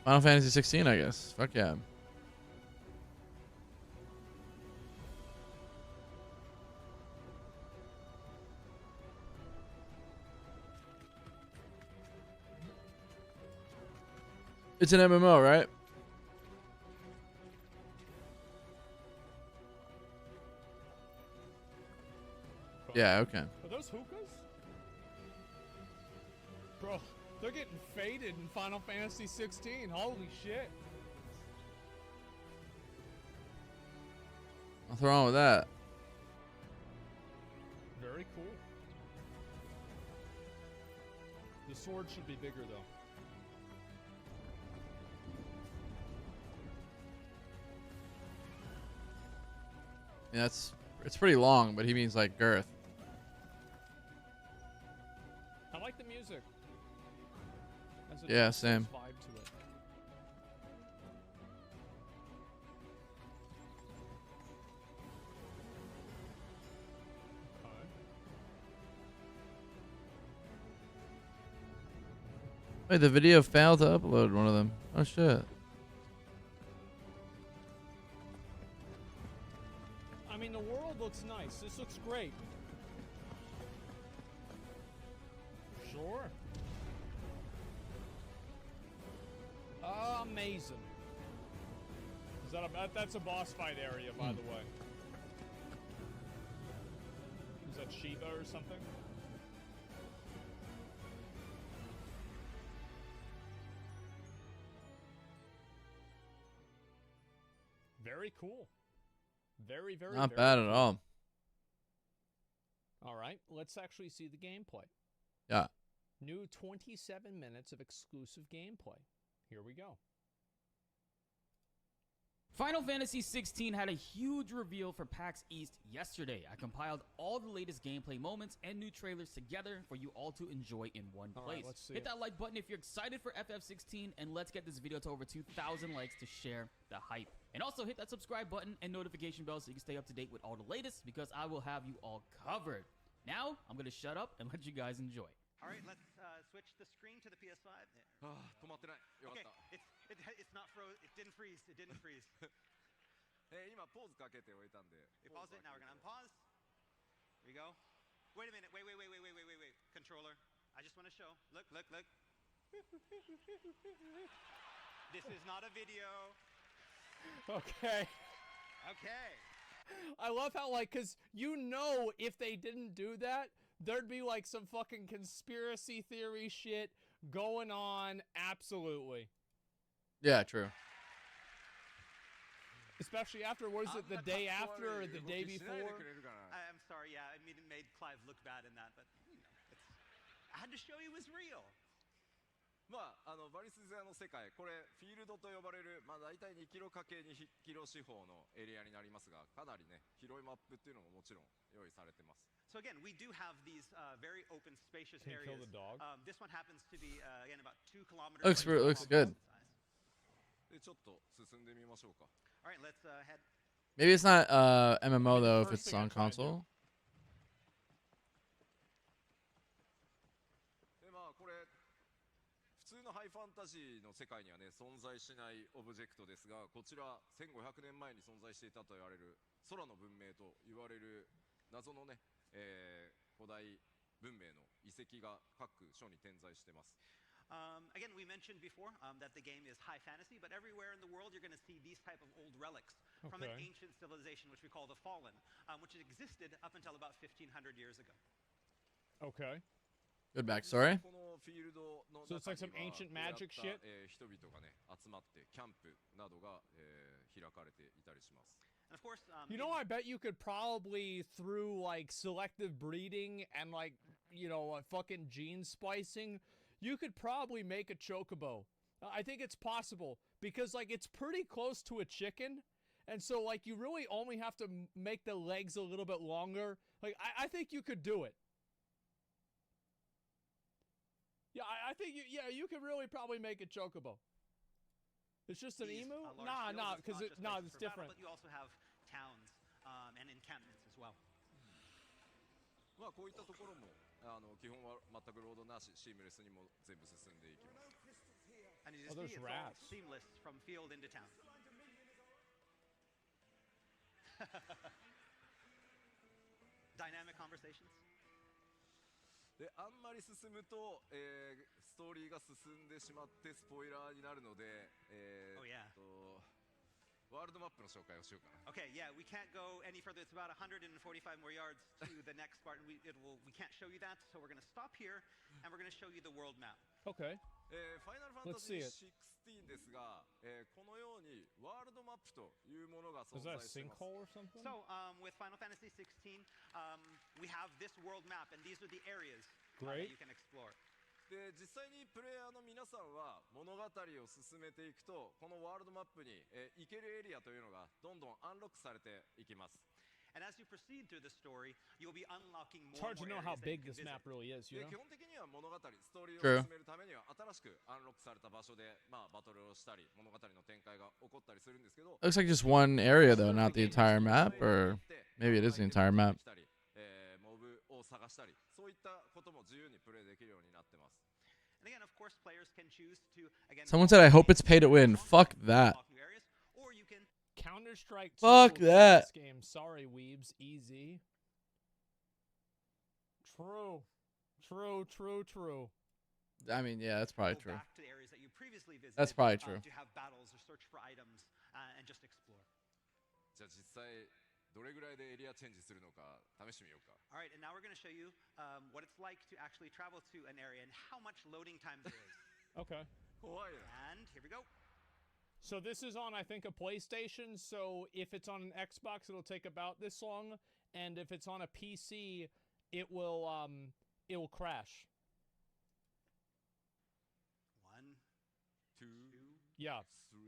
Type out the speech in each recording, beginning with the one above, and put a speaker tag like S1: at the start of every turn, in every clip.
S1: Final Fantasy 16, I guess. Fuck yeah. It's an MMO, right? Yeah, okay.
S2: Are those hookahs? Bro, they're getting faded in Final Fantasy 16. Holy shit.
S1: What's wrong with that?
S2: Very cool. The sword should be bigger though.
S1: Yeah, it's pretty long, but he means like girth.
S2: I like the music.
S1: Yeah, same.
S2: Vibe to it.
S1: Wait, the video failed to upload one of them. Oh shit.
S2: I mean, the world looks nice. This looks great. Sure. Amazing. Is that that's a boss fight area, by the way. Is that Shiva or something? Very cool. Very, very,
S1: Not
S2: very
S1: bad
S2: cool.
S1: at all.
S2: All right, let's actually see the gameplay.
S1: Yeah.
S2: New 27 minutes of exclusive gameplay. Here we go.
S3: Final Fantasy 16 had a huge reveal for PAX East yesterday. I compiled all the latest gameplay moments and new trailers together for you all to enjoy in one place.
S2: Right, let's see
S3: Hit
S2: it.
S3: that like button if you're excited for FF16, and let's get this video to over 2,000 likes to share the hype. And also hit that subscribe button and notification bell so you can stay up to date with all the latest, because I will have you all covered. Now, I'm going to shut up and let you guys enjoy.
S4: All right, let's switch the screen to the PS5. There. Okay, it's not froze. It didn't freeze. It didn't freeze. We pause it. Now we're gonna unpause. Here we go. Wait a minute. Wait. Controller. I just want to show. Look. This is not a video.
S2: Okay.
S4: Okay.
S2: I love how, like, because you know if they didn't do that, there'd be, like, some fucking conspiracy theory shit going on. Absolutely.
S1: Yeah, true.
S2: Especially after, what is it, the day after or the day before?
S4: I'm sorry, yeah, I mean, it made Clive look bad in that, but, you know, I had to show you it was real.
S5: バリス勢の世界、これフィールドと呼ばれる、大体2キロかけ2キロ四方のエリアになりますが、かなりね、広いマップっていうのももちろん用意されてます。
S4: So again, we do have these very open, spacious
S2: Can you
S4: areas.
S2: kill the dog?
S4: This one happens to be again about 2 kilometers.
S1: Looks good.
S5: でちょっと進んでみましょうか。
S4: All right, let's head.
S1: Maybe it's not MMO though if it's on console.
S5: でこれ普通のハイファンタジーの世界にはね存在しないオブジェクトですが、こちら1500年前に存在していたと言われる空の文明と言われる謎のね、古代文明の遺跡が各所に点在してます。
S4: Again, we mentioned before that the game is high fantasy, but everywhere in the world you're going to see these type of old relics from an ancient civilization, which we call the Fallen, which existed up until about 1,500 years ago.
S2: Okay.
S1: Good backstory.
S2: So it's like some ancient magic shit?
S5: 人々がね集まってキャンプなどが、開かれていたりします。
S4: And of course,
S2: you know, I bet you could probably, through like selective breeding and like, you know, fucking gene splicing, you could probably make a chocobo. I think it's possible because like it's pretty close to a chicken, and so like you really only have to make the legs a little bit longer. Like I think you could do it. Yeah, I think you could really probably make a chocobo. It's just an emu? Nah, because it's different.
S4: But you also have towns and encampments as well.
S5: こういったところも基本は全くロードなし、シームレスにも全部進んでいきます。
S4: And it
S2: Oh, there's
S4: it's all
S2: rats.
S4: seamless from field into town. Dynamic conversations.
S5: であんまり進むと、ストーリーが進んでしまってスポイラーになるので、
S4: Oh, yeah.
S5: ワールドマップの紹介をしようかな。
S4: Okay, yeah, we can't go any further. It's about 145 more yards to the next part, and we can't show you that, so we're going to stop here, and we're going to show you the world map.
S2: Okay.
S5: ファイナルファンタ
S2: Let's
S5: ジ
S2: see
S5: ー
S2: it.
S5: 16ですが、このようにワールドマップというものが
S2: Is
S5: 存
S2: that
S5: 在
S2: a
S5: しています。
S2: sinkhole or something?
S4: So, with Final Fantasy 16, we have this world map, and these are the areas that
S2: Great.
S4: you can explore.
S5: で実際にプレイヤーの皆さんは物語を進めていくとこのワールドマップに、行けるエリアというのがどんどんアンロックされていきます。
S4: And as you proceed through the story, you'll be unlocking
S2: It's
S4: more
S2: hard to
S4: and more
S2: know how
S4: areas that you
S2: big
S4: can
S2: this
S4: visit.
S2: map really is, you
S5: で
S2: know?
S5: 基本的には物語ストーリー
S1: True.
S5: を進めるためには新しくアンロックされた場所で、バトルをしたり物語の展開が起こったりするんですけど
S1: Looks like just one area though, not the entire map, or maybe it is the entire map.
S5: モブを探したりそういったことも自由にプレイできるようになってます。
S4: And again, of course, players can choose to again.
S1: Someone said, "I hope it's pay to win." Fuck that.
S4: unlock new areas, or you can.
S2: Counter-Strike 2.
S1: Fuck that.
S2: This game. Sorry, weebs. Easy. True. True, true, true.
S1: I mean, yeah, that's probably
S4: go
S1: true.
S4: back to the areas that you previously visited.
S1: That's probably true.
S4: To have battles or search for items and just explore.
S5: じゃあ実際どれぐらいでエリアチェンジするのか試してみようか。
S4: All right, and now we're going to show you what it's like to actually travel to an area and how much loading time there is.
S2: Okay.
S5: 怖いな。
S4: And here we go.
S2: So this is on, I think, a PlayStation. So if it's on an Xbox, it'll take about this long, and if it's on a PC, it will crash.
S4: 1,
S5: 2,
S2: Yeah.
S5: 3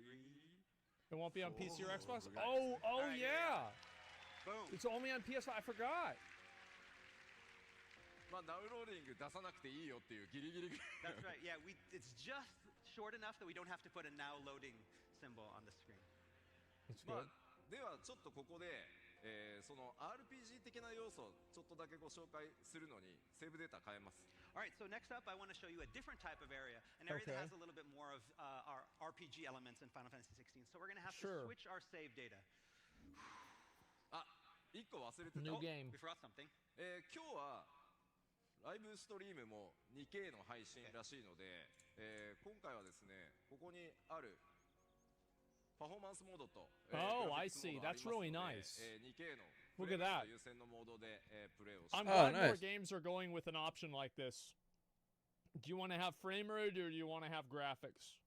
S2: It won't be on PC or Xbox.
S5: Right.
S2: Oh,
S4: Alright,
S2: yeah.
S4: boom.
S2: It's only on PS5. I forgot.
S5: まあダウンローディング出さなくていいよっていうギリギリ
S4: That's right. Yeah, it's just short enough that we don't have to put a now loading symbol on the screen.
S2: That's
S5: ま
S2: good.
S5: あではちょっとここで、その RPG 的な要素をちょっとだけご紹介するのにセーブデータ変えます。
S4: All right, so next up, I want to show you a different type of area, an area
S2: Okay.
S4: that has a little bit more of our RPG elements in Final Fantasy 16. So we're going to have
S2: Sure.
S4: to switch our save data.
S5: あ、1個忘れてた。
S2: New
S4: Oh,
S2: game.
S4: we forgot something.
S5: 今日はライブストリームも 2K の配信らしいので、今回はですねここにあるパフォーマンスモードと、
S2: Oh,
S5: グラフィ
S2: I
S5: ックス
S2: see.
S5: モードあり
S2: That's
S5: ますので
S2: really nice.
S5: 2K の
S2: Look
S5: フレ
S2: at
S5: ーム
S2: that.
S5: レート優先のモードで、プレイをして
S2: I'm
S5: ます
S1: Oh,
S2: glad more
S1: nice.
S2: games are going with an option like this. Do you want to have frame rate or do you want to have graphics?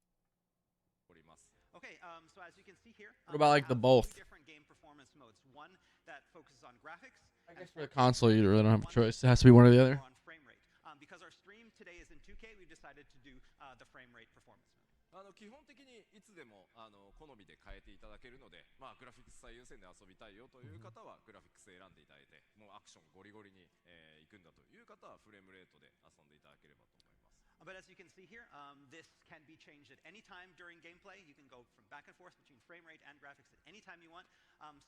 S5: おります。
S4: Okay, so as you can see here,
S1: What about,
S4: we
S1: like, the
S4: have
S1: both?
S4: two different game performance modes. One that focuses on graphics.
S1: I
S4: and
S1: guess for the
S4: one
S1: console, you really don't have a
S4: one
S1: choice. It has to be one or the
S4: more
S1: other.
S4: on frame rate. Because our stream today is in 2K, we've decided to do the frame rate performance mode.
S5: 基本的にいつでも好みで変えていただけるので、グラフィックス最優先で遊びたいよという方はグラフィックス選んでいただいて、もうアクションゴリゴリに、行くんだという方はフレームレートで遊んでいただければと思います。
S4: But as you can see here, this can be changed at any time during gameplay. You can go from back and forth between frame rate and graphics at any time you want.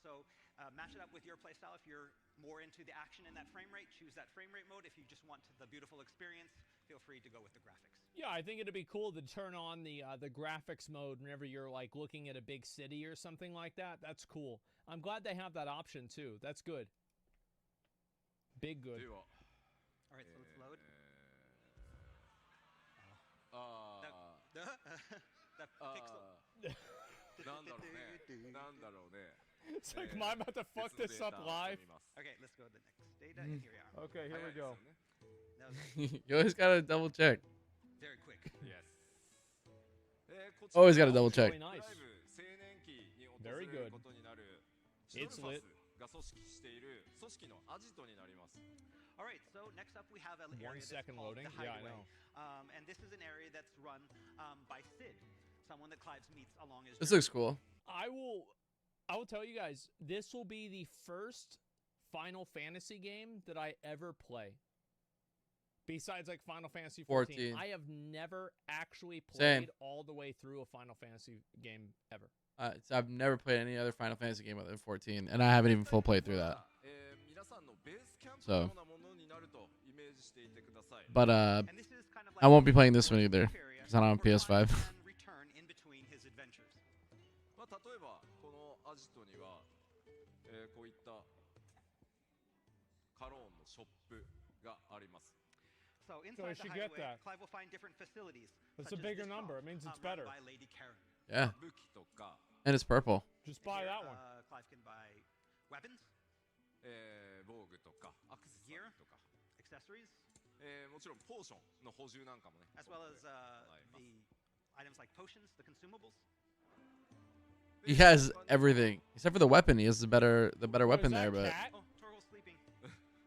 S4: So match it up with your playstyle. If you're more into the action in that frame rate, choose that frame rate mode. If you just want the beautiful experience, feel free to go with the graphics.
S2: Yeah, I think it'd be cool to turn on the graphics mode whenever you're like looking at a big city or something like that. That's cool. I'm glad they have that option too. That's good. Big good.
S5: では、
S4: All right, so let's load.
S5: あ
S4: That
S5: あ
S4: pixel.
S5: なんだろうね。なんだろうね。
S2: It's like, am I about to fuck
S5: 別の
S2: this
S5: デー
S2: up
S5: タを
S2: live?
S5: 見ます
S4: Okay, let's go to the next data, and here we are.
S2: Okay, here
S5: 早
S2: we
S5: いですよ
S2: go.
S5: ね
S4: That was
S1: You always gotta double check.
S4: very quick.
S5: Yes こちら
S1: Always gotta
S5: は
S1: double check.
S2: Really
S5: ラ
S2: nice.
S5: イブ青年期に訪
S2: Very
S5: れ
S2: good.
S5: ることになる
S2: It's
S5: シドルファ
S2: lit.
S5: スが組織している組織のアジトになります。
S4: All right, so next up we have an
S2: One
S4: area that's
S2: second
S4: called
S2: loading.
S4: the
S2: Yeah, I
S4: Hideaway.
S2: know.
S4: And this is an area that's run by Sid, someone that Clive meets along his
S1: This
S4: journey.
S1: looks cool.
S2: I will tell you guys, this will be the first Final Fantasy game that I ever play. Besides like Final Fantasy 14.
S1: 14.
S2: I have never actually
S1: Same.
S2: played all the way through a Final Fantasy game ever.
S1: I've never played any other Final Fantasy game other than 14, and I haven't even full played through that.
S5: 皆さんのベースキャンプのようなものになるとイメージしていてください。
S1: But
S4: And this is kind of like
S1: I won't be playing this one
S4: a
S1: either.
S4: area
S1: It's not on
S4: where Clive
S1: PS5.
S4: can return
S5: あります。
S4: So
S2: I
S4: inside
S2: should
S4: the
S2: get
S4: hideaway,
S2: that.
S4: Clive will find different facilities.
S2: It's
S4: such
S2: a
S4: as
S2: bigger
S4: this
S2: number.
S4: shop,
S2: It means it's
S4: run
S2: better.
S4: by Lady Karen.
S1: Yeah.
S5: 武器とか、
S1: And it's purple.
S2: Just buy
S4: Here,
S2: that one.
S4: Clive can buy weapons,
S5: 防具とか、アクセサリーとか、
S4: accessories,
S5: もちろんポーションの補充なんかもね。
S4: as well as
S5: ございます
S4: the items like potions, the consumables.
S1: He has everything except for the weapon. He has the better
S2: What, is
S1: weapon there,
S2: that
S1: but
S2: cat?
S4: Oh, Torgal's sleeping.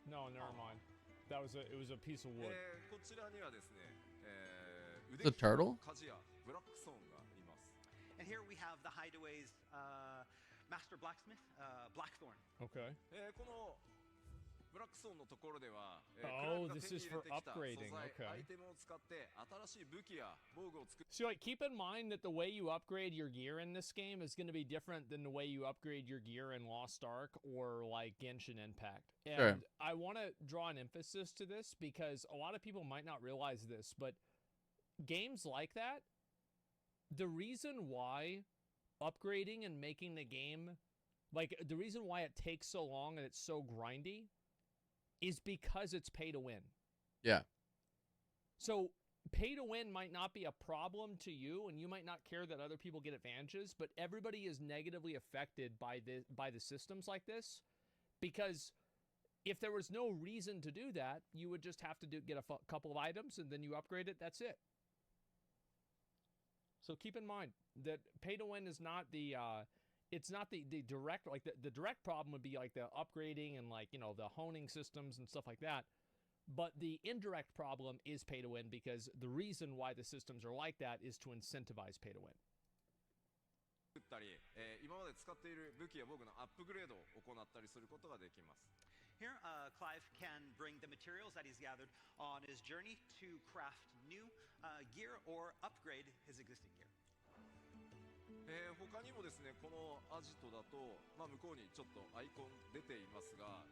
S2: No, never mind. It was a piece of wood.
S5: こちらにはですね、腕
S1: The turtle?
S5: 鍛冶屋ブラックソーンがいます。
S4: And here we have the hideaway's master blacksmith, Blackthorn.
S2: Okay.
S5: このブラックソーンのところでは、
S2: Oh,
S5: クラークが
S2: this
S5: 手に
S2: is
S5: 入れ
S2: for
S5: てきた素
S2: upgrading.
S5: 材、
S2: Okay.
S5: アイテムを使って新しい武器や防具を作る。
S2: So, like, keep in mind that the way you upgrade your gear in this game is going to be different than the way you upgrade your gear in Lost Ark or, like, Genshin Impact. And
S1: Sure.
S2: I want to draw an emphasis to this because a lot of people might not realize this, but games like that, the reason why upgrading and making the game, like, the reason why it takes so long and it's so grindy is because it's pay to win.
S1: yeah.
S2: So pay to win might not be a problem to you, and you might not care that other people get advantages, but everybody is negatively affected by the systems like this, because if there was no reason to do that, you would just have to get a couple of items and then you upgrade it. That's it. So keep in mind that pay to win is not the it's not the direct, like the direct problem would be like the upgrading and, like, you know, the honing systems and stuff like that. But the indirect problem is pay to win, because the reason why the systems are like that is to incentivize pay to win.
S5: 作ったり、今まで使っている武器や防具のアップグレードを行ったりすることができます。
S4: Here, Clive can bring the materials that he's gathered on his journey to craft new gear or upgrade his existing gear.
S5: 他にもですね、このアジトだと、向こうにちょっとアイコン出ていますが、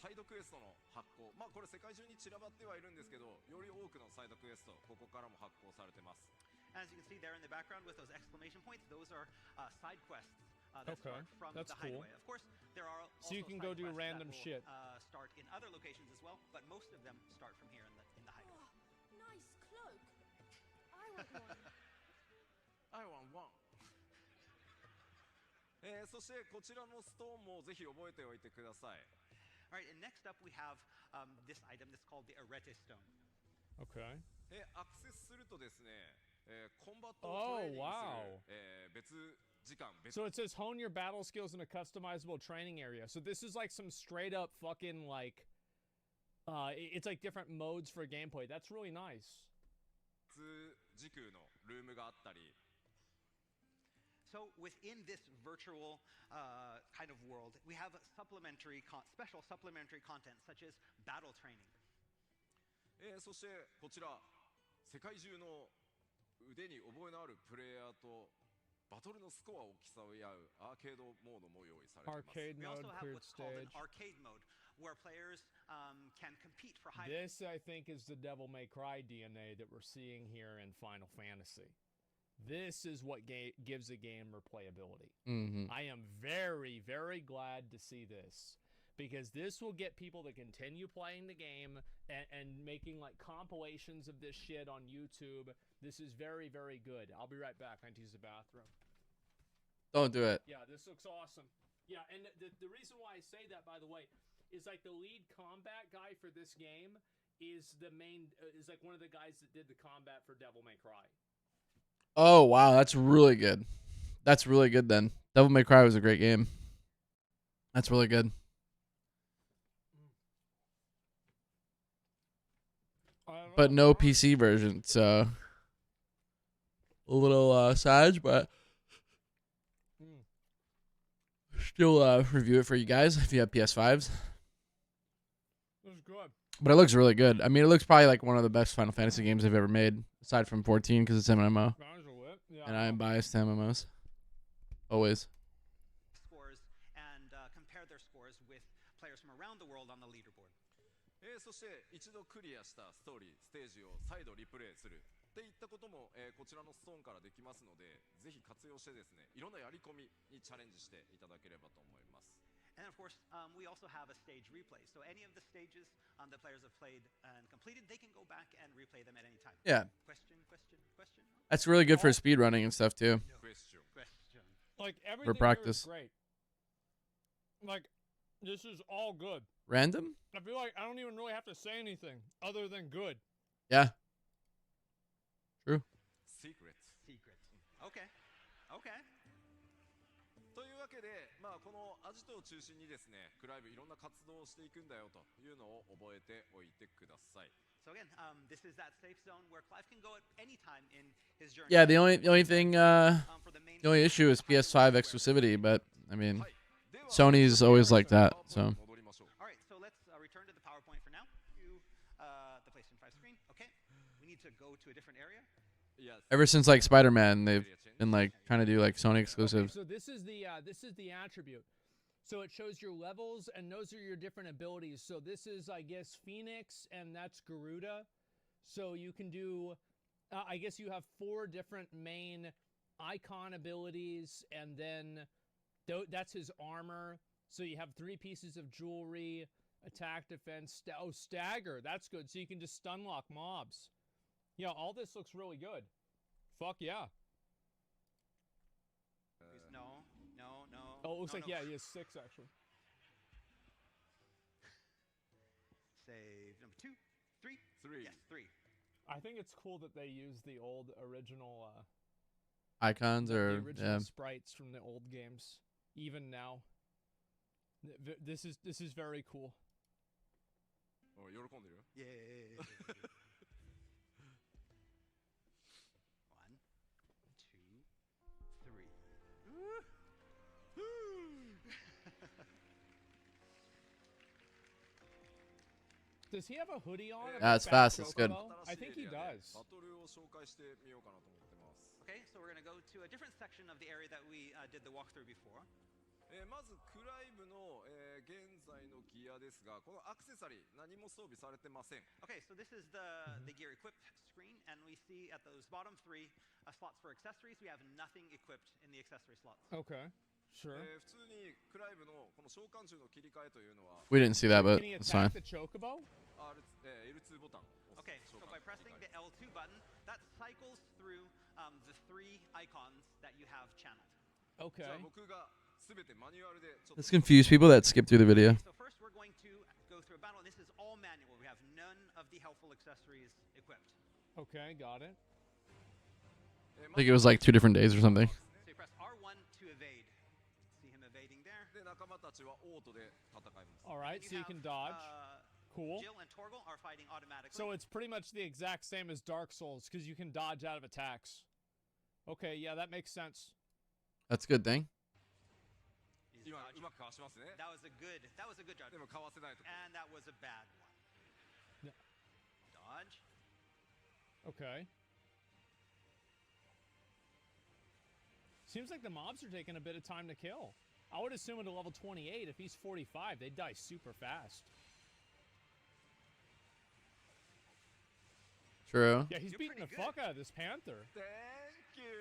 S5: サイドクエストの発行、これ世界中に散らばってはいるんですけど、より多くのサイドクエスト、ここからも発行されてます。
S4: As you can see there in the background with those exclamation points, those are side quests that
S2: Okay,
S4: start from
S2: that's
S4: the
S2: cool.
S4: hideaway. Of course, there are also
S2: So you can go
S4: side
S2: do
S4: quests
S2: random
S4: that will,
S2: shit.
S4: Start in other locations as well, but most of them start from here in the hideaway.
S6: Oh, nice cloak. I want one.
S5: I want one. そしてこちらのストーンもぜひ覚えておいてください。
S4: All right, and next up we have this item that's called the Arete Stone.
S2: Okay.
S5: アクセスするとですね、コンバットをトレーニングする、別時間、別
S2: So it says hone your battle skills in a customizable training area. So this is like some straight up fucking, like, it's like different modes for gameplay. That's really nice.
S5: 時空のルームがあったり、
S4: So within this virtual kind of world, we have special supplementary content such as battle training.
S5: そしてこちら世界中の腕に覚えのあるプレイヤーとバトルのスコアを競い合うアーケードモードも用意されています。
S2: Arcade
S4: We
S2: mode,
S4: also have
S2: cleared
S4: what's called an
S2: stage.
S4: arcade mode, where players can compete for high.
S2: This, I think, is the Devil May Cry DNA that we're seeing here in Final Fantasy. This is what gives a game replayability.
S1: Mm-hmm.
S2: I am very, very glad to see this, because this will get people to continue playing the game and making, like, compilations of this shit on YouTube. This is very, very good. I'll be right back. I need to use the bathroom.
S1: Don't do it.
S2: Yeah, this looks awesome. Yeah, and the reason why I say that, by the way, is like the lead combat guy for this game is is like one of the guys that did the combat for Devil May Cry.
S1: Oh wow, that's really good. That's really good then. Devil May Cry was a great game. That's really good. But no PC version, so a little sad, but still review it for you guys if you have PS5s.
S2: It was good.
S1: But it looks really good. I mean, it looks probably like one of the best Final Fantasy games they've ever made, aside from 14 because it's MMO.
S2: Yeah,
S1: And I am biased to MMOs. Always.
S4: Scores and compare their scores with players from around the world on the leaderboard.
S5: そして一度クリアしたストーリー、ステージを再度リプレイするっていったことも、こちらのストーンからできますので、ぜひ活用してですね、いろんなやり込みにチャレンジしていただければと思います。
S4: And of course, we also have a stage replay. So any of the stages that players have played and completed, they can go back and replay them at any time.
S1: Yeah.
S4: Question?
S1: That's really good for speed running and stuff too.
S5: Question.
S2: Like
S1: For
S2: everything here
S1: practice.
S2: is great. Like this is all good.
S1: Random?
S2: I feel like I don't even really have to say anything other than good.
S1: Yeah. True.
S5: Secret.
S4: Okay.
S5: というわけで、まあ、このアジトを中心にですね、クライブいろんな活動をしていくんだよというのを覚えておいてください。
S4: So again, this is that safe zone where Clive can go at any time in his journey.
S1: Yeah, the only thing
S4: For the main
S1: the only issue is PS5 exclusivity, but I mean
S5: はい。では
S1: Sony's always like that,
S5: パワーポイン
S1: so
S5: トに戻りましょう。
S4: All right, so let's return to the PowerPoint for now. To the PlayStation 5 screen. Okay, we need to go to a different area.
S5: Yes.
S1: ever since like Spider-Man, they've been like trying to do like Sony
S2: Okay,
S1: exclusives.
S2: so this is the attribute. So it shows your levels, and those are your different abilities. So this is, I guess, Phoenix, and that's Garuda. So you can do, I guess you have 4 different main icon abilities, and then that's his armor. So you have 3 pieces of jewelry, attack, defense, stagger. That's good. So you can just stun lock mobs. Yeah, all this looks really good. Fuck yeah.
S4: No.
S2: Oh, it looks
S4: no,
S2: like,
S4: no.
S2: yeah, he has 6 actually.
S4: Save number 2, 3.
S5: 3.
S4: Yes, 3.
S2: I think it's cool that they use the old original
S1: Icons
S2: the
S1: or
S2: original
S1: yeah.
S2: sprites from the old games, even now. This is very cool.
S5: おい喜んでる
S4: Yeah. 1, 2, 3.
S2: Does he have a hoodie on?
S1: Yeah, it's fast, it's good.
S2: I think he
S5: 新しいエリアで
S2: does.
S5: バトルを紹介してみようかなと思ってます。
S4: Okay, so we're gonna go to a different section of the area that we did the walkthrough before.
S5: まずクライブの、現在のギアですが、このアクセサリー何も装備されてません。
S4: Okay, so this is the gear equipped screen, and we see at those bottom 3 slots for accessories, we have nothing equipped in the accessory slots.
S2: Okay, sure.
S5: 普通にクライブのこの召喚獣の切り替えというのは
S1: We didn't see that, but
S2: Can he
S1: it's fine.
S2: attack the chocobo?
S5: L2 ボタンを押す
S4: Okay,
S5: 召
S4: so
S5: 喚
S4: by pressing
S5: 切り
S4: the
S5: 替え
S4: L2 button, that cycles through the 3 icons that you have channeled.
S5: じゃあ
S2: Okay.
S5: 僕がすべてマニュアルでちょっと
S1: Let's confuse people that skip through the video.
S4: So first we're going to go through a battle, and this is all manual. We have none of the helpful accessories equipped.
S2: Okay, got it.
S1: I think it was like 2 different days or something.
S4: So you press R1 to evade. See him evading there.
S5: で仲間たちはオートで戦います。
S2: All right,
S4: And
S2: so you can dodge. Cool.
S4: Jill and Torgal are fighting automatically.
S2: So it's pretty much the exact same as Dark Souls because you can dodge out of attacks. Okay, yeah, that makes sense.
S1: That's a good thing.
S4: He's
S5: 今
S4: dodging.
S5: うまくかわしますね。
S4: That was a good dodge.
S5: でもかわせないとこ。
S4: And that was a bad one.
S2: Yeah.
S4: Dodge.
S2: Okay. Seems like the mobs are taking a bit of time to kill. I would assume at a level 28, if he's 45, they die super fast.
S1: True.
S2: Yeah, he's
S4: You're
S2: beating the
S4: pretty good.
S2: fuck out of this panther.
S5: Thank you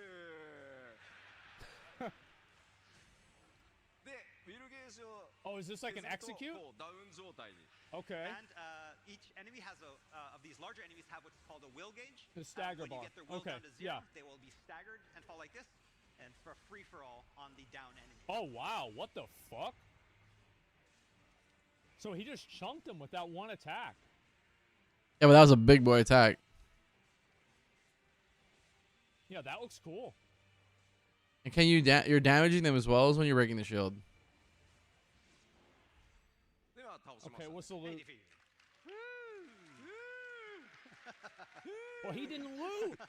S5: で、ウィルゲージを
S2: Oh, is this like an
S5: 削ると
S2: execute?
S5: こうダウン状態に。
S2: Okay.
S4: And each enemy has of these larger enemies have what's called a will gauge.
S2: The stagger
S4: when you
S2: bar.
S4: get their will
S2: Okay,
S4: down to 0,
S2: yeah.
S4: they will be staggered and fall like this, and for free for all on the down enemy.
S2: Oh, wow. What the fuck? So he just chunked him with that one attack.
S1: Yeah, but that was a big boy attack.
S2: Yeah, that looks cool.
S1: And can you you're damaging them as well as when you're breaking the shield.
S5: では倒しま
S2: Okay,
S5: したね。
S2: what's the
S4: And
S2: loot?
S4: defeated.
S2: Well, he didn't loot.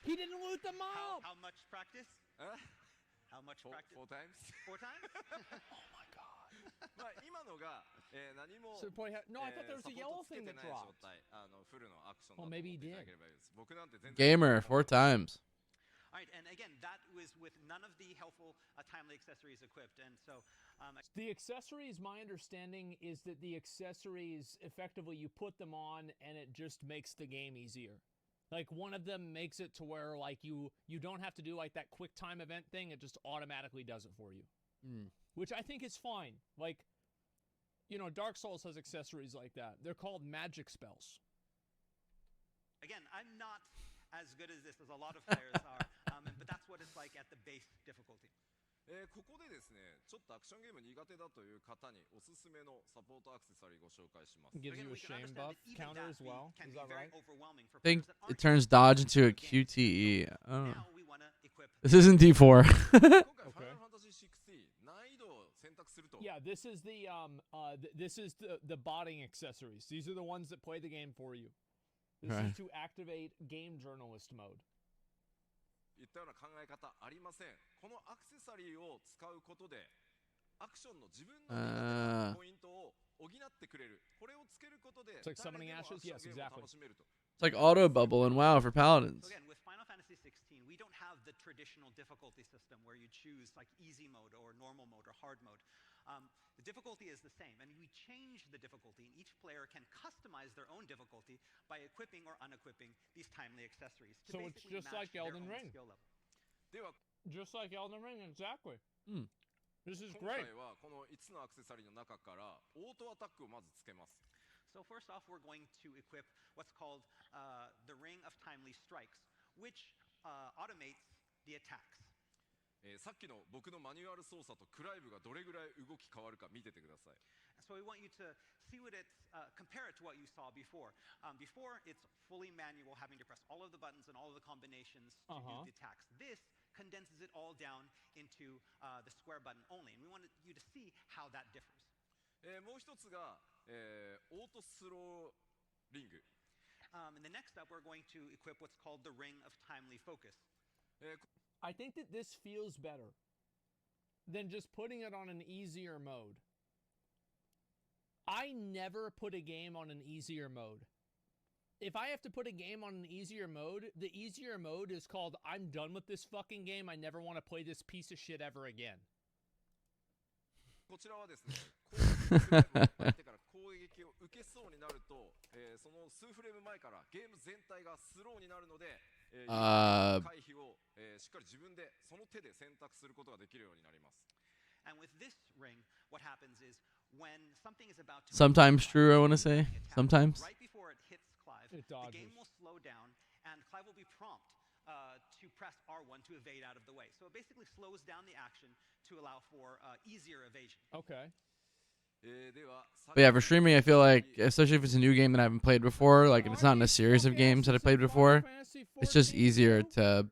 S2: He didn't loot the mob.
S4: How much practice?
S5: え
S4: How much
S5: Four
S4: practice?
S5: times?
S4: 4 times?
S2: Oh my god.
S5: まあ今のが、何も
S2: So, boy, no, I thought there was
S5: サ
S2: a
S5: ポー
S2: yellow
S5: トつけ
S2: thing
S5: て
S2: that
S5: ない状
S2: dropped.
S5: 態、フルのアクションだと
S2: Well,
S5: 思って
S2: maybe
S5: い
S2: he
S5: ただ
S2: did.
S5: ければいいです。僕なんて全然
S1: Gamer 4 times.
S4: All right, and again, that was with none of the helpful timely accessories equipped, and so
S2: The accessories, my understanding is that the accessories, effectively, you put them on and it just makes the game easier. Like one of them makes it to where like you don't have to do like that quick time event thing. It just automatically does it for you. which I think is fine. Like, you know, Dark Souls has accessories like that. They're called magic spells.
S4: Again, I'm not as good as this as a lot of players are, but that's what it's like at the base difficulty.
S5: ここでですね、ちょっとアクションゲーム苦手だという方におすすめのサポートアクセサリーご紹介します。
S2: Gives
S4: Again,
S2: you a
S4: we can
S2: shame
S4: understand
S2: buff
S4: that even
S2: counter
S4: that
S2: as well.
S4: can
S2: Is
S4: be
S2: that
S4: very
S2: right?
S4: overwhelming for
S1: I think
S4: players that
S1: it
S4: aren't
S1: turns
S4: used to
S1: dodge into a
S4: the game.
S1: QTE. Oh.
S4: Now we want to equip
S1: This isn't D4.
S5: 今回
S2: Okay.
S5: Final Fantasy 16難易度を選択すると、
S2: Yeah, this is the botting accessories. These are the ones that play the game for you. This
S1: Right.
S2: is to activate game journalist mode.
S5: いったような考え方ありません。このアクセサリーを使うことでアクションの自分の苦手なポイントを補ってくれる。これをつけることで
S2: It's like
S5: 誰
S2: summoning
S5: でもアク
S2: ashes?
S5: ション
S2: Yes,
S5: ゲームを
S2: exactly.
S5: 楽しめると。
S1: It's like auto bubble and WoW for paladins.
S4: So again, with Final Fantasy 16, we don't have the traditional difficulty system where you choose like easy mode or normal mode or hard mode. The difficulty is the same, and we change the difficulty, and each player can customize their own difficulty by equipping or unequipping these timely accessories to
S2: So it's
S4: basically
S2: just
S4: match
S2: like
S4: their
S2: Elden
S4: own
S2: Ring.
S4: skill level.
S5: では
S2: Just like Elden Ring, exactly.
S1: Hmm.
S2: This is
S5: 今
S2: great.
S5: 回はこの5つのアクセサリーの中からオートアタックをまずつけます。
S4: So first off, we're going to equip what's called the Ring of Timely Strikes, which automates the attacks.
S5: さっきの僕のマニュアル操作とクライブがどれぐらい動き変わるか見ててください。
S4: So we want you to see what it's, compare it to what you saw before. Before, it's fully manual, having to press all of the buttons and all of the combinations to do the attacks. This condenses it all down into the square button only, and we wanted you to see how that differs.
S5: もう一つが、オートスローリング。
S4: And the next up, we're going to equip what's called the Ring of Timely Focus.
S2: I think that this feels better than just putting it on an easier mode. I never put a game on an easier mode. If I have to put a game on an easier mode, the easier mode is called I'm done with this fucking game. I never want to play this piece of shit ever again.
S5: こちらはですね、相手から攻撃を受けそうになると、その数フレーム前からゲーム全体がスローになるので、回避を、しっかり自分でその手で選択することができるようになります。
S4: And with this ring, what happens is when something is about to
S1: Sometimes true, I want to say. Sometimes.
S4: right before it hits Clive,
S2: It
S4: the
S2: dodges.
S4: game will slow down, and Clive will be prompt to press R1 to evade out of the way. So it basically slows down the action to allow for easier evasion.
S2: Okay.
S1: But yeah, for streaming, I feel like, especially if it's a new game that I haven't played before, like if it's not in a series of games that I played before, it's just easier to.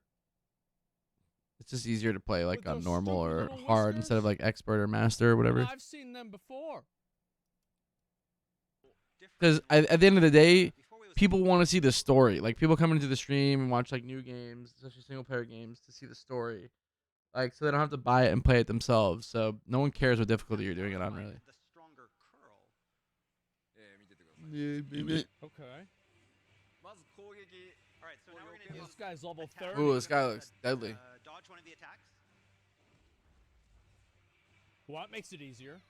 S1: It's just easier to play like
S2: With
S1: on
S2: those
S1: normal
S2: stupid
S1: or
S2: little
S1: hard
S2: whiskers?
S1: instead of like expert or master or whatever.
S2: I've seen them before.
S1: Because at the end of the day, people want to see the story. Like people come into the stream and watch like new games, especially single player games, to see the story. Like so they don't have to buy it and play it themselves. So no one cares what difficulty you're doing it on, really.
S4: The stronger curl.
S5: 見ててください。
S2: Okay.
S5: まず攻撃。
S4: All right, so now we're going to do
S2: This guy's level
S4: attack.
S2: 30.
S1: Ooh, this guy looks deadly.
S4: Dodge one of the attacks.
S2: What makes it easier?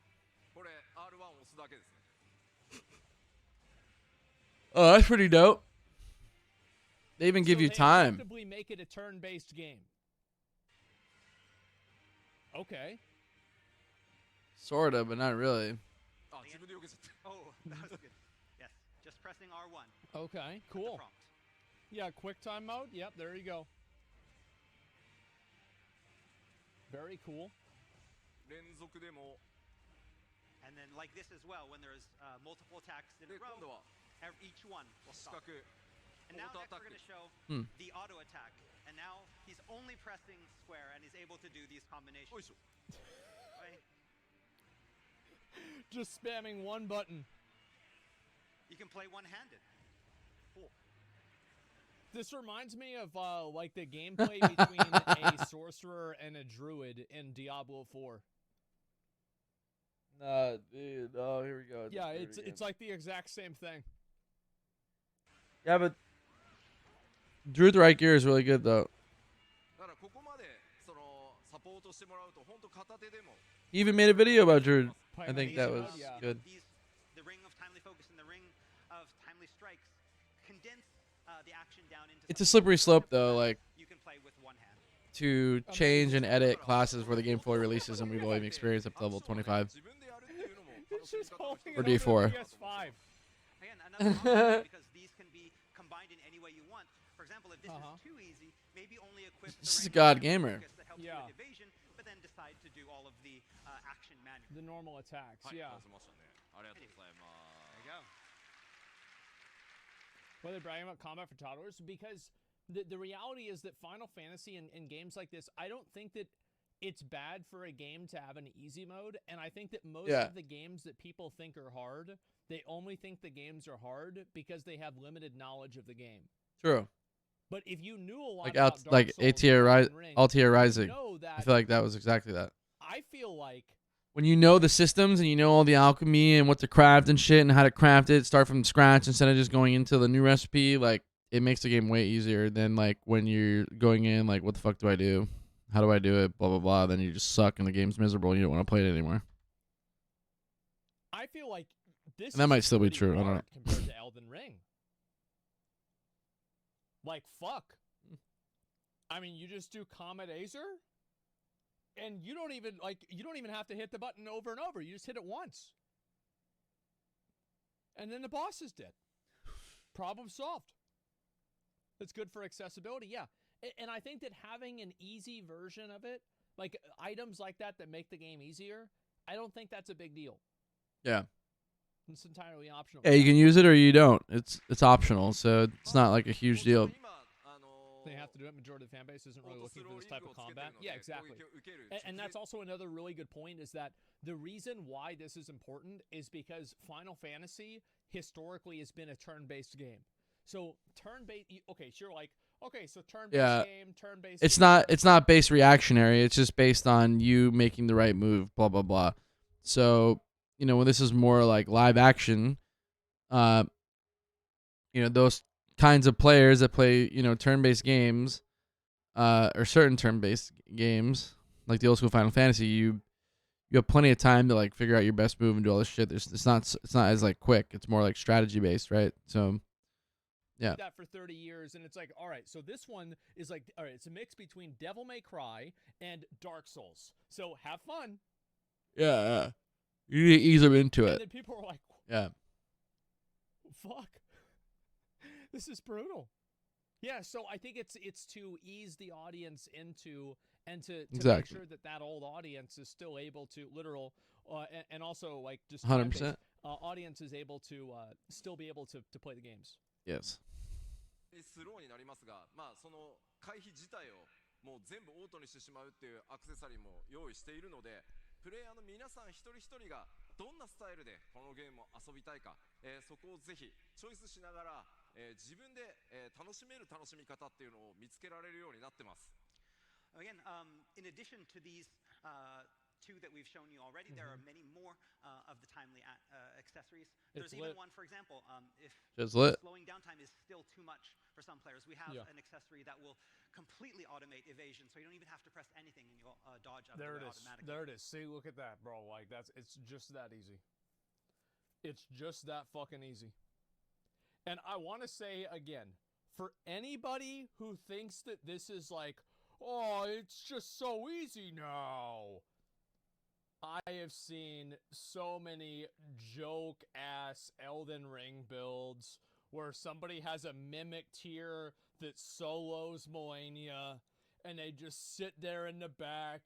S5: これ R1 を押すだけですね。
S1: Oh, that's pretty dope. They even give
S2: So
S1: you
S2: they
S1: time.
S2: effectively make it a turn-based game. Okay.
S1: Sort of, but not really.
S5: あ、自分で避けちゃった。
S4: Oh, that was good. Yes, just pressing R1.
S2: Okay.
S4: at the
S2: Cool.
S4: prompt.
S2: Yeah, quick time mode. Yep, there you go. Very cool.
S5: 連続でも、
S4: And then like this as well, when there's multiple attacks in
S5: で
S4: a
S5: 今度
S4: row,
S5: は
S4: each one will
S5: 四
S4: stop.
S5: 角。
S4: And now
S5: auto
S4: next we're
S5: attack.
S4: going to show
S1: Hmm.
S4: the auto attack. And now he's only pressing square and he's able to do these
S5: よい
S4: combinations.
S5: しょ。
S4: Right?
S2: Just spamming one button.
S4: You can play one-handed.
S2: This reminds me of like the gameplay between a sorcerer and a druid in Diablo 4.
S1: Nah, dude. Oh, here we go.
S2: Yeah, it's like the exact same thing.
S1: Yeah, but Druid Right Gear is really good though.
S5: だからここまでそのサポートしてもらうと本当片手でも
S1: He even made a video about Druid. I
S2: Playing
S1: think
S2: on
S1: that
S2: easy
S1: was
S2: mode, yeah.
S1: good.
S4: These, the Ring of Timely Focus and the Ring of Timely Strikes condense the action down into
S1: It's a
S4: something
S1: slippery slope,
S4: simple
S1: though,
S4: that
S1: like-
S4: you can play with one hand.
S1: to change and edit classes before the game fully releases, and we've only experienced up to level 25
S2: It's just holding
S1: for
S2: it over
S1: D4.
S2: the PS5.
S4: Again, another option because these can be combined in any way you want. For example, if this is too easy, maybe only equip the
S1: This is a
S4: range
S1: god
S4: attack
S1: gamer.
S4: focus that helps you with evasion, but then decide to do all of the action manually.
S2: The normal attacks,
S5: はい、
S2: yeah.
S5: 倒せましたね。ありがとうございま
S4: There you go.
S2: What are they bragging about combat for toddlers? Because the reality is that Final Fantasy in games like this, I don't think that it's bad for a game to have an easy mode. And I think that most of the games that people think are hard, they only think the games are hard because they have limited knowledge of the game.
S1: True.
S2: But if you knew a lot
S1: Like
S2: about Dark
S1: like
S2: Souls
S1: ATR
S2: and Elden Ring,
S1: Altair
S2: you
S1: Rising.
S2: know that
S1: I feel like that was exactly that.
S2: I feel like
S1: When you know the systems and you know all the alchemy and what to craft and shit and how to craft it, start from scratch instead of just going into the new recipe, like it makes the game way easier than like when you're going in like, what the fuck do I do? How do I do it? Blah blah blah. Then you just suck and the game's miserable and you don't want to play it anymore.
S2: I feel like this
S1: And that
S2: is
S1: might still be
S2: pretty
S1: true, I don't
S2: hard
S1: know.
S2: compared to Elden Ring. Like fuck. I mean, you just do Comet Azer, and you don't even have to hit the button over and over. You just hit it once, and then the boss is dead. Problem solved. That's good for accessibility, yeah. And I think that having an easy version of it, like items like that make the game easier, I don't think that's a big deal.
S1: Yeah.
S2: It's entirely optional.
S1: Yeah, you can use it or you don't. It's optional, so it's not like a huge deal.
S2: They have to do it. Majority of the fan base isn't really looking for this type of combat. Yeah, exactly. And that's also another really good point is that the reason why this is important is because Final Fantasy historically has been a turn-based game. So turn-based, okay, sure, like, okay, so turn-based game, turn-based
S1: It's
S2: game,
S1: not based reactionary. It's just based on you making the right move, blah blah blah. So, you know, when this is more like live action, you know, those kinds of players that play, you know, turn-based games, or certain turn-based games, like the old school Final Fantasy, you have plenty of time to like figure out your best move and do all this shit. It's not as like quick. It's more like strategy based, right? So, yeah.
S2: that for 30 years, and it's like, all right, so this one is like, all right, it's a mix between Devil May Cry and Dark Souls. So have fun.
S1: Yeah. You need to ease them into
S2: And
S1: it.
S2: then people are like,
S1: Yeah.
S2: fuck. This is brutal. Yeah, so I think it's to ease the audience into and to
S1: Exactly.
S2: make sure that old audience is still able to and also like just
S1: 100%.
S2: audience is able to still be able to play the games.
S1: Yes.
S5: スローになりますが、まあその回避自体をもう全部オートにしてしまうっていうアクセサリーも用意しているので、プレイヤーの皆さん一人一人がどんなスタイルでこのゲームを遊びたいか、そこをぜひチョイスしながら、自分で、楽しめる楽しみ方っていうのを見つけられるようになってます。
S4: Again, in addition to these two that we've shown you already, there are many more of the timely accessories. There's even one, for example, if slowing down time is still too much for some players, we have an accessory that will completely automate evasion, so you don't even have to press anything and you'll dodge out of the way automatically.
S2: There it is. See, look at that, bro. Like it's just that easy. It's just that fucking easy. And I want to say again, for anybody who thinks that this is like, oh, it's just so easy now. I have seen so many joke-ass Elden Ring builds where somebody has a mimic tier that solos Melania, and they just sit there in the back.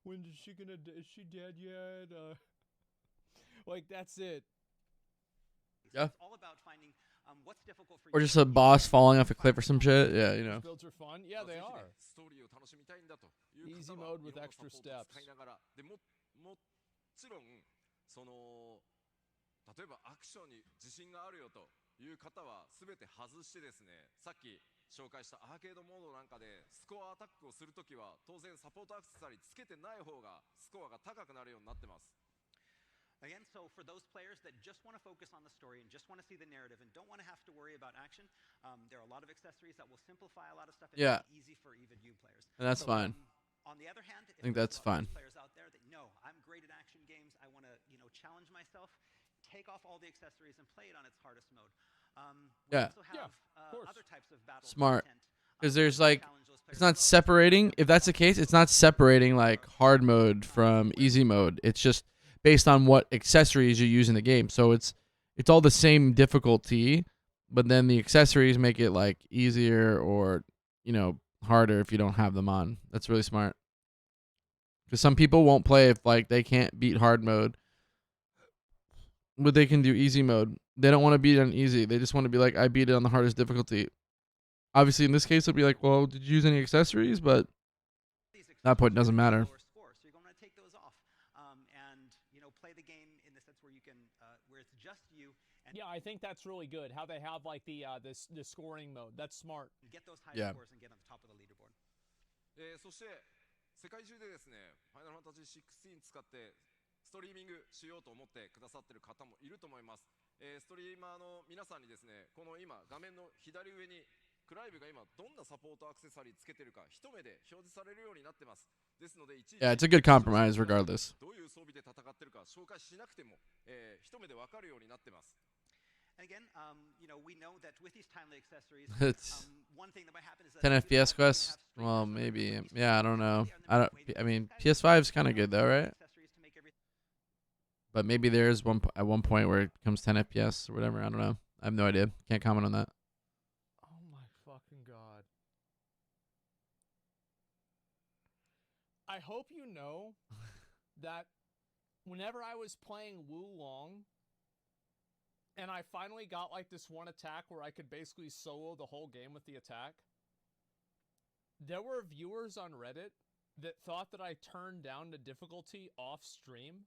S2: When is she gonna? Is she dead yet? Like that's it.
S1: Yeah.
S4: It's all about finding what's difficult for you.
S1: Or just a boss falling off a cliff or some shit. Yeah, you know.
S2: Builds are fun. Yeah, they are.
S5: ストーリーを楽しみたいんだという
S2: Easy
S5: 方は
S2: mode with
S5: 日本の
S2: extra
S5: サポートを
S2: steps.
S5: 使いながらでもちろんその例えばアクションに自信があるよという方は全て外してですね、さっき紹介したアーケードモードなんかでスコアアタックをするときは当然サポートアクセサリーつけてない方がスコアが高くなるようになってます。
S4: Again, so for those players that just want to focus on the story and just want to see the narrative and don't want to have to worry about action, there are a lot of accessories that will simplify a lot of stuff and make it easy for even new players.
S1: And that's fine.
S4: On the other hand,
S1: I think that's fine.
S4: Players out there that know I'm great at action games, I want to, challenge myself, take off all the accessories and play it on its hardest mode. We also have other types of battle
S1: Smart.
S4: content,
S1: Because there's
S4: that
S1: like
S4: challenge those
S1: It's not separating. If that's the case, it's not separating like hard mode from easy mode. It's just based on what accessories you use in the game. So it's all the same difficulty, but then the accessories make it like easier or, you know, harder if you don't have them on. That's really smart. Because some people won't play if like they can't beat hard mode, but they can do easy mode. They don't want to beat it on easy. They just want to be like, I beat it on the hardest difficulty. Obviously, in this case, it'll be like, well, did you use any accessories? But that point doesn't matter.
S4: So you're going to take those off, and play the game in the sense where you can, where it's just you. And
S2: Yeah, I think that's really good. How they have like the scoring mode. That's smart.
S4: get those high
S1: Yeah.
S4: scores and get on the top of the leaderboard.
S5: そして世界中でですね、ファイナルファンタジー16使ってストリーミングしようと思ってくださってる方もいると思います。ストリーマーの皆さんにですね、この今画面の左上にクライブが今どんなサポートアクセサリーつけてるか一目で表示されるようになってます。ですのでいちいち
S1: Yeah, it's a good compromise regardless.
S5: どういう装備で戦ってるか紹介しなくても、一目でわかるようになってます。
S4: And again, we know that with these timely accessories,
S1: It's
S4: one thing that might happen is that
S1: 10
S4: if you don't
S1: FPS quests.
S4: have streamers
S1: Well,
S4: on the
S1: maybe.
S4: network,
S1: Yeah, I don't know.
S4: they are the
S1: I mean,
S4: best way to
S1: PS5 is
S4: do
S1: kind of
S4: it.
S1: good though, right?
S4: Accessories to make everything
S1: But maybe there's at one point where it comes 10 FPS or whatever. I don't know. I have no idea. Can't comment on that.
S2: Oh my fucking god. I hope you know that whenever I was playing Wulong and I finally got like this one attack where I could basically solo the whole game with the attack, there were viewers on Reddit that thought that I turned down the difficulty off stream.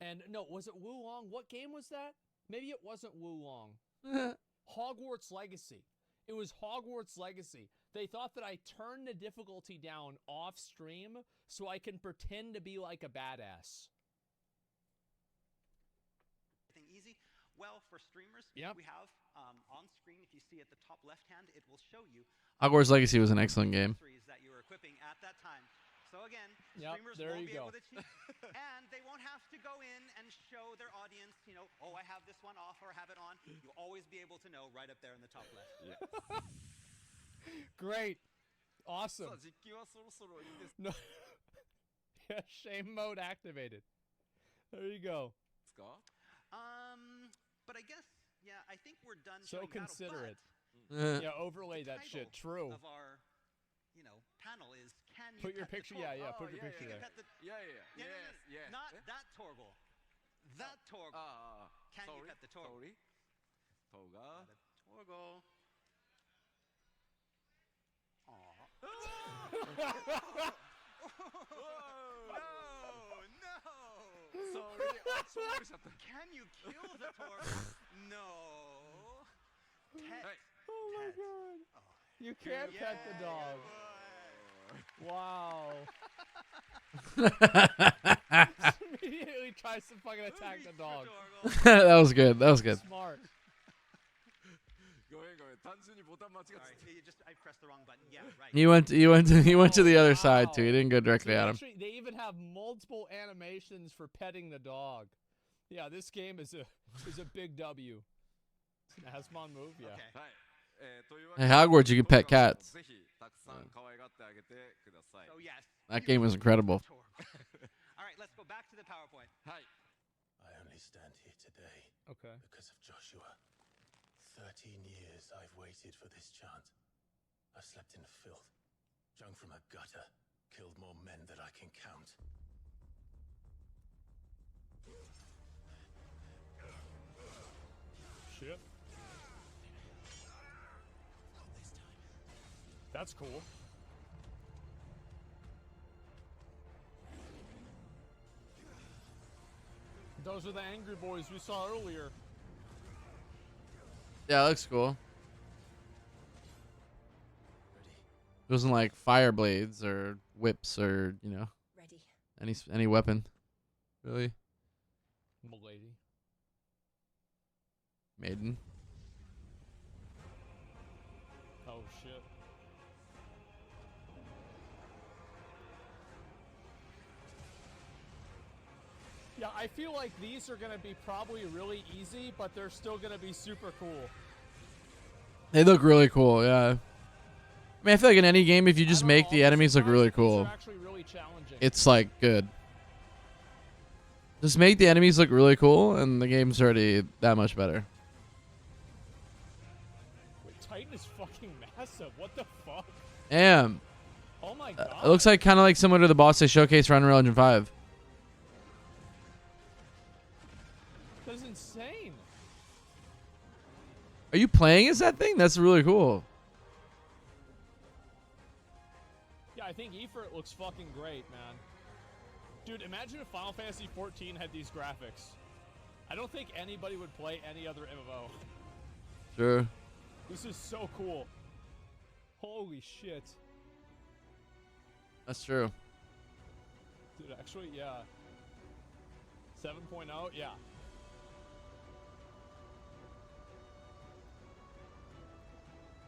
S2: And no, was it Wulong? What game was that? Maybe it wasn't Wulong. Hogwarts Legacy. It was Hogwarts Legacy. They thought that I turned the difficulty down off stream so I can pretend to be like a badass.
S4: easy. Well, for streamers,
S2: Yep.
S4: we have on screen, if you see at the top left hand, it will show you
S1: Hogwarts Legacy was an excellent game.
S4: accessories that you were equipping at that time. So again,
S2: Yep,
S4: streamers
S2: there
S4: won't
S2: you
S4: be
S2: go.
S4: able to cheat, and they won't have to go in and show their audience, oh, I have this one off or have it on. You'll always be able to know right up there in the top left.
S2: Great.
S5: さ
S2: Awesome.
S5: あ実機はそろそろいいです
S2: No. Yeah, shame mode activated. There you go.
S5: か
S4: But I guess, yeah, I think we're done
S2: So
S4: showing battle,
S2: considerate.
S1: Eh.
S2: Yeah, overlay that
S4: title
S2: shit. True.
S4: of our, panel is can you
S2: Put your
S4: pet the
S2: picture,
S4: Torgal?
S2: yeah,
S5: Oh,
S2: put your
S5: yeah,
S2: picture
S4: Can you
S2: there.
S4: pet the,
S5: いやいやいや
S4: yeah,
S5: yes yes
S4: not
S5: え
S4: that Torgal. That Torgal.
S5: ああ
S4: Can you
S5: Sorry?
S4: pet the Torgal?
S5: Sorry? トが
S4: The Torgal. Aw. No!
S5: Sorry あちょっとしちゃった
S4: Can you kill the Torgal? No. Pet.
S5: はい
S2: Oh my
S4: Pet.
S2: god. You can't pet the
S4: Yeah,
S2: dog.
S4: boy.
S2: Wow. Immediately tries to fucking attack the dog.
S4: Torgal.
S1: That was good. That was good.
S2: Smart.
S5: ごめんごめん単純にボタン間違って
S4: Sorry, I pressed the wrong button. Yeah, right.
S1: He went to the other side too. He
S2: Wow.
S1: didn't go directly at him.
S2: Actually, they even have multiple animations for petting the dog. Yeah, this game is a big W. It's an Asmon move, yeah.
S4: Okay.
S5: はいというわ
S1: Hey,
S5: けで
S1: Hogwarts, you can pet cats.
S5: ぜひたくさん可愛がってあげてください
S4: So yes.
S1: That game was incredible.
S4: Torgal. All right, let's go back to the PowerPoint.
S5: はい
S7: I only stand here today
S2: Okay.
S7: because of Joshua. 13 years I've waited for this chance. I've slept in filth, drunk from a gutter, killed more men than I can count.
S2: Shit. That's cool. Those are the angry boys we saw earlier.
S1: Yeah, it looks cool.
S7: Ready?
S1: It wasn't like fire blades or whips or
S6: Ready.
S1: any weapon. Really,
S2: Milady.
S1: maiden.
S2: Oh shit. Yeah, I feel like these are gonna be probably really easy, but they're still gonna be super cool.
S1: They look really cool. Yeah. I mean, I feel like in any game, if you just make the enemies look really cool,
S2: Actually really challenging.
S1: it's like good. Just make the enemies look really cool, and the game's already that much better.
S2: Wait, Titan is fucking massive. What the fuck?
S1: Damn.
S2: Oh my god.
S1: It looks like kind of like similar to the boss they showcased for Unreal Engine 5.
S2: That's insane.
S1: Are you playing as that thing? That's really cool.
S2: Yeah, I think Efert looks fucking great, man. Dude, imagine if Final Fantasy 14 had these graphics. I don't think anybody would play any other MMO.
S1: Sure.
S2: This is so cool. Holy shit.
S1: That's true.
S2: Dude, actually, yeah. 7.0, yeah.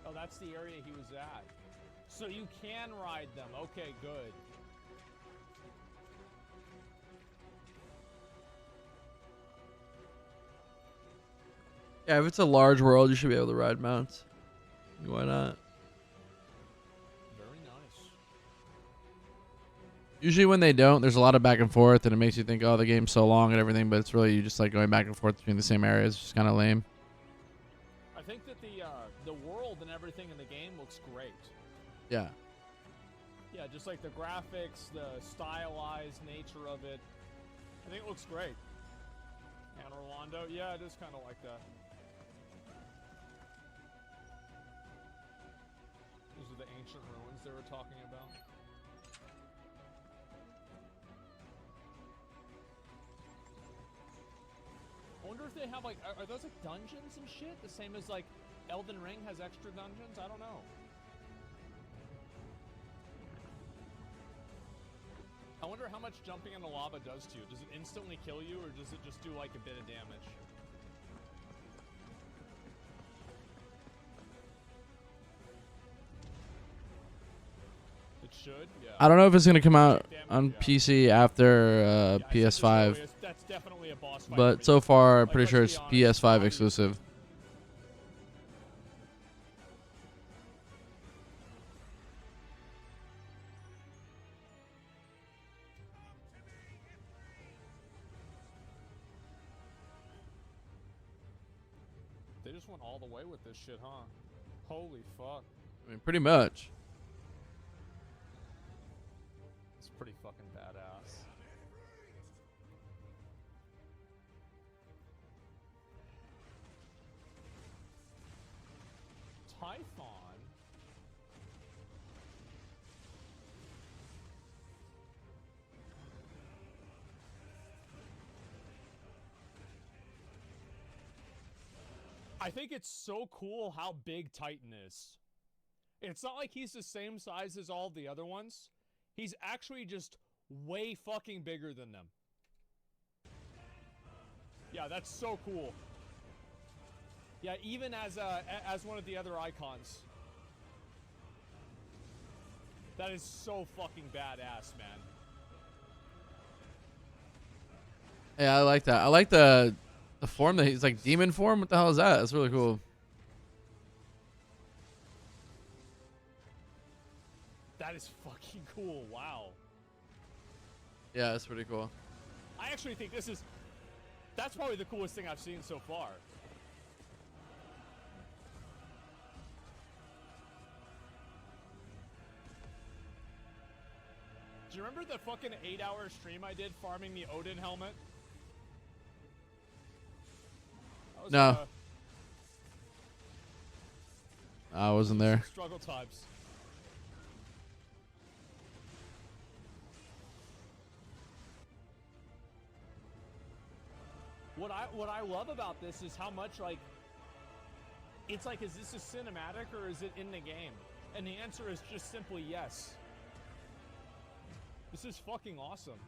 S2: Oh, that's the area he was at. So you can ride them. Okay, good.
S1: Yeah, if it's a large world, you should be able to ride mounts. Why not?
S2: Very nice.
S1: Usually when they don't, there's a lot of back and forth, and it makes you think, oh, the game's so long and everything, but it's really you just like going back and forth between the same areas. It's just kind of lame.
S2: I think that the world and everything in the game looks great.
S1: Yeah.
S2: Yeah, just like the graphics, the stylized nature of it. I think it looks great. And Rolando, yeah, it is kind of like that. These are the ancient ruins they were talking about. I wonder if they have like, are those like dungeons and shit? The same as like Elden Ring has extra dungeons? I don't know. I wonder how much jumping in the lava does to you. Does it instantly kill you, or does it just do like a bit of damage? It should, yeah.
S1: I don't know if it's gonna come out
S2: Damage,
S1: on
S2: yeah.
S1: PC after
S2: Yeah, I said this
S1: PS5,
S2: earlier, that's definitely a boss fight for
S1: but
S2: me.
S1: so far I'm
S2: Like,
S1: pretty sure
S2: let's
S1: it's
S2: be honest,
S1: PS5
S2: I-
S1: exclusive.
S2: They just went all the way with this shit, huh? Holy fuck.
S1: I mean, pretty much.
S2: It's pretty fucking badass. Typhon? I think it's so cool how big Titan is. It's not like he's the same size as all the other ones. He's actually just way fucking bigger than them. Yeah, that's so cool. Yeah, even as one of the other icons. That is so fucking badass, man.
S1: Yeah, I like that. I like the form that he's like demon form. What the hell is that? That's really cool.
S2: That is fucking cool. Wow.
S1: Yeah, that's pretty cool.
S2: I actually think that's probably the coolest thing I've seen so far. Do you remember the fucking 8-hour stream I did farming the Odin helmet? That was,
S1: No. I wasn't there.
S2: Struggle times. What I love about this is how much like it's like, is this a cinematic or is it in the game? And the answer is just simply yes. This is fucking awesome.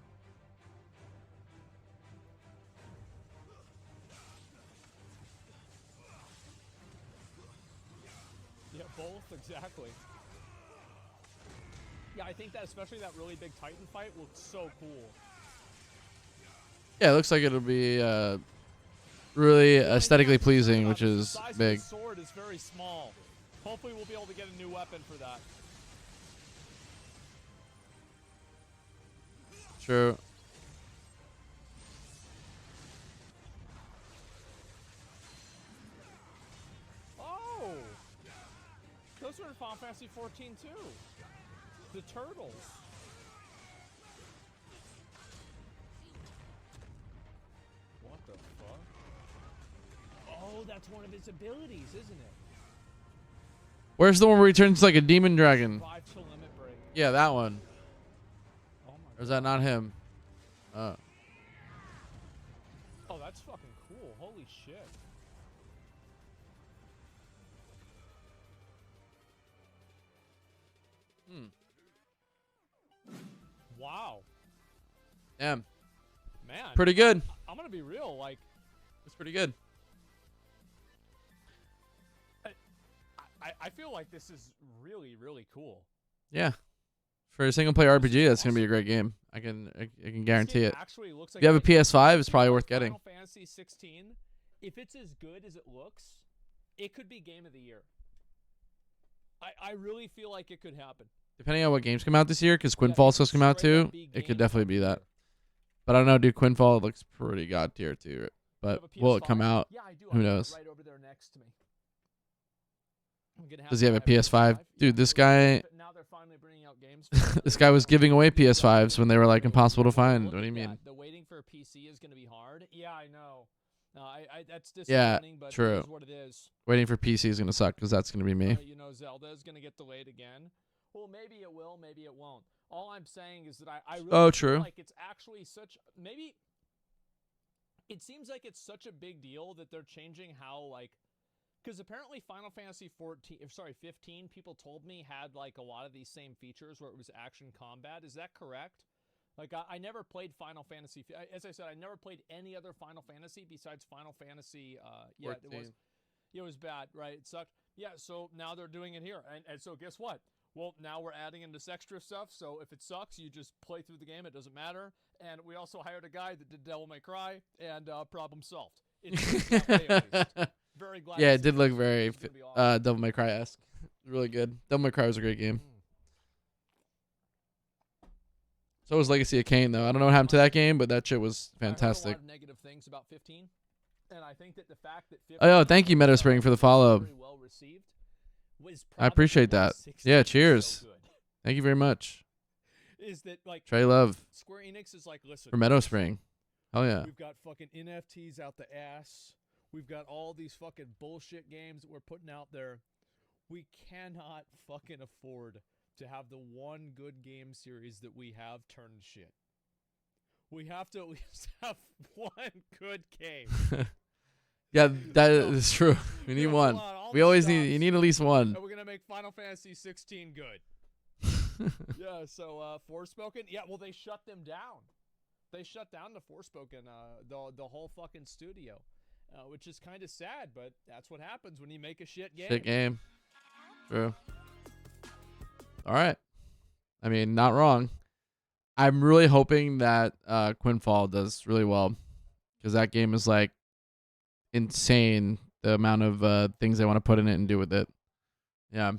S2: Yeah, both, exactly. Yeah, I think that especially that really big Titan fight looks so cool.
S1: Yeah, it looks like it'll be really aesthetically pleasing, which is
S2: The size
S1: big.
S2: of the sword is very small. Hopefully we'll be able to get a new weapon for that.
S1: True.
S2: Oh! Those are in Final Fantasy 14 too. The turtles. What the fuck? Oh, that's one of his abilities, isn't it?
S1: Where's the one where he turns like a demon dragon?
S2: Survive to limit break.
S1: Yeah, that one.
S2: Oh my
S1: Or is that not him?
S2: Oh, that's fucking cool. Holy shit. Wow.
S1: Damn.
S2: Man.
S1: Pretty good.
S2: I'm gonna be real, like,
S1: It's pretty good.
S2: I feel like this is really, really cool.
S1: Yeah. For a single player RPG, that's gonna be a great game. I can guarantee
S2: This
S1: it.
S2: game actually looks like
S1: If you have a
S2: it-
S1: PS5, it's
S2: if you
S1: probably
S2: like
S1: worth getting.
S2: Final Fantasy 16, if it's as good as it looks, it could be game of the year. I really feel like it could happen.
S1: Depending on what games come out this year, because
S2: Yeah,
S1: Quinfall's
S2: it could
S1: supposed to come out
S2: straight up
S1: too,
S2: be
S1: it
S2: game
S1: could definitely
S2: of
S1: be
S2: the
S1: that.
S2: year.
S1: But I don't know, dude. Quinfall looks pretty god tier too.
S2: You
S1: But
S2: have a
S1: will it come
S2: PS5?
S1: out?
S2: Yeah, I do.
S1: Who
S2: I have it
S1: knows?
S2: Right over there next to me. I'm gonna
S1: Does he have a
S2: my
S1: PS5? Dude,
S2: Yeah,
S1: this
S2: so
S1: guy-
S2: now they're finally bringing out games. for it.
S1: This guy was giving away PS5s when they were like impossible to
S2: Look
S1: find.
S2: at
S1: What do you
S2: that.
S1: mean?
S2: The waiting for a PC is gonna be hard. Yeah, I know. No, I that's
S1: Yeah,
S2: disappointing, but
S1: true.
S2: it is what it is.
S1: Waiting for PC is gonna suck because that's gonna be me.
S2: You know, Zelda is gonna get delayed again. Well, maybe it will, maybe it won't. All I'm saying is that I really
S1: Oh,
S2: feel
S1: true.
S2: like it's actually such maybe. It seems like it's such a big deal that they're changing how like. Because apparently Final Fantasy 15, people told me had like a lot of these same features where it was action combat. Is that correct? Like I never played Final Fantasy. As I said, I never played any other Final Fantasy besides Final Fantasy. Yeah,
S1: 14.
S2: it was bad, right? It sucked. Yeah, so now they're doing it here, and so guess what? Well, now we're adding in this extra stuff. So if it sucks, you just play through the game. It doesn't matter. And we also hired a guy that did Devil May Cry, and problem solved. It's that way at least. Very glad.
S1: Yeah,
S2: to
S1: it
S2: see
S1: did look
S2: this.
S1: very
S2: It's gonna be awesome.
S1: Devil May Cry-esque. Really good. Devil May Cry was a great game. So was Legacy of Kain, though. I don't know what happened to that game, but that shit was
S2: I heard
S1: fantastic.
S2: a lot of negative things about 15, and I think that the fact that 15
S1: Oh, thank you,
S2: was,
S1: Metaspring, for the follow.
S2: very well received was
S1: I appreciate
S2: probably why
S1: that.
S2: 16
S1: Yeah,
S2: is so
S1: cheers.
S2: good.
S1: Thank you very much.
S2: Is that like
S1: Trey Love
S2: Square Enix is like, listen,
S1: for Metaspring. Hell yeah.
S2: we've got fucking NFTs out the ass. We've got all these fucking bullshit games that we're putting out there. We cannot fucking afford to have the one good game series that we have turn to shit. We have to at least have one good game.
S1: Yeah, that is true. We need
S2: You know,
S1: one.
S2: pull out all
S1: We
S2: the
S1: always
S2: stops,
S1: need. You need at least one.
S2: and we're gonna make Final Fantasy 16 good. Yeah, so Forspoken. Yeah, well they shut them down. They shut down the Forspoken, the whole fucking studio, which is kind of sad, but that's what happens when you make a shit game.
S1: Shit game. True. All right. I mean, not wrong. I'm really hoping that Quinfall does really well because that game is like insane. The amount of things they want to put in it and do with it. Yeah.